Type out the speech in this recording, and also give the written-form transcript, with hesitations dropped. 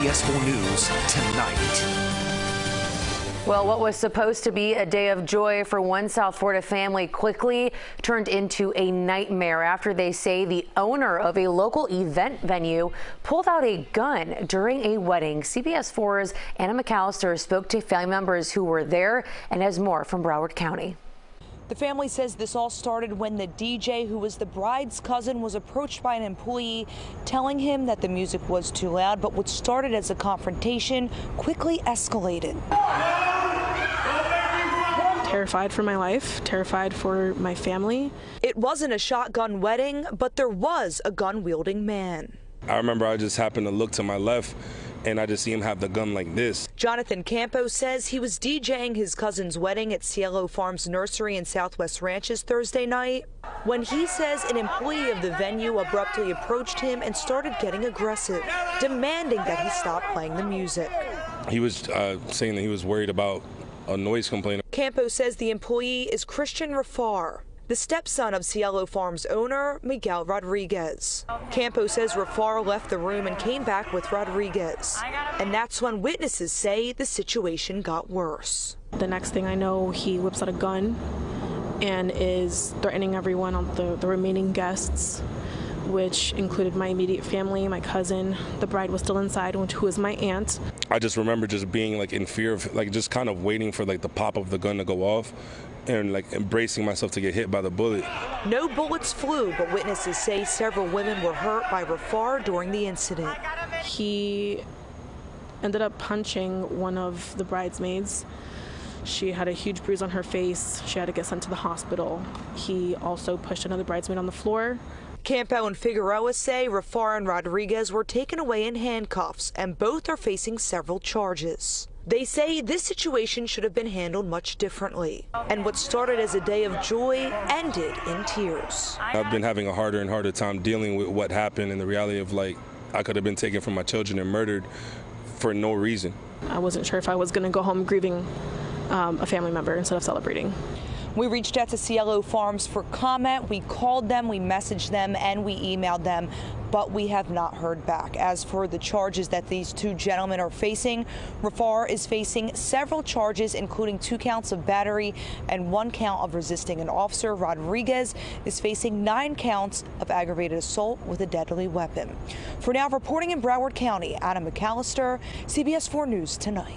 CBS 4 News Tonight. Well, what was supposed to be a day of joy for one South Florida family quickly turned into a nightmare after they say the owner of a local event venue pulled out a gun during a wedding. CBS 4's Anna McAllister spoke to family members who were there and has more from Broward County. The family says this all started when the DJ, who was the bride's cousin, was approached by an employee telling him that the music was too loud, but what started as a confrontation quickly escalated. Terrified for my life, terrified for my family. It wasn't a shotgun wedding, but there was a gun-wielding man. I remember I just happened to look to my left and I just see him have the gun like this. Jonathan Campos says he was DJing his cousin's wedding at Cielo Farms Nursery in Southwest Ranches Thursday night when he says an employee of the venue abruptly approached him and started getting aggressive, demanding that he stop playing the music. He was saying that he was worried about a noise complaint. Campos says the employee is Christian Rafar, the stepson of Cielo Farms owner Miguel Rodriguez. Campos says Rafar left the room and came back with Rodriguez. And that's when witnesses say the situation got worse. The next thing I know, he whips out a gun and is threatening everyone on the remaining guests, which included my immediate family, my cousin. The bride was still inside, who is my aunt. I just remember just being like in fear of just kind of waiting for like the pop of the gun to go off and like embracing myself to get hit by the bullet. No bullets flew, but witnesses say several women were hurt by Rafar during the incident. He ended up punching one of the bridesmaids. She had a huge bruise on her face. She had to get sent to the hospital. He also pushed another bridesmaid on the floor. Campo and Figueroa say Rafar and Rodriguez were taken away in handcuffs, and both are facing several charges. They say this situation should have been handled much differently, and what started as a day of joy ended in tears. I've been having a harder and harder time dealing with what happened and the reality of I could have been taken from my children and murdered for no reason. I wasn't sure if I was going to go home grieving a family member instead of celebrating. We reached out to Cielo Farms for comment. We called them, we messaged them, and we emailed them, but we have not heard back. As for the charges that these two gentlemen are facing, Rafar is facing several charges, including 2 counts of battery and 1 count of resisting an officer. Rodriguez is facing 9 counts of aggravated assault with a deadly weapon. For now, reporting in Broward County, Anna McAllister, CBS 4 News Tonight.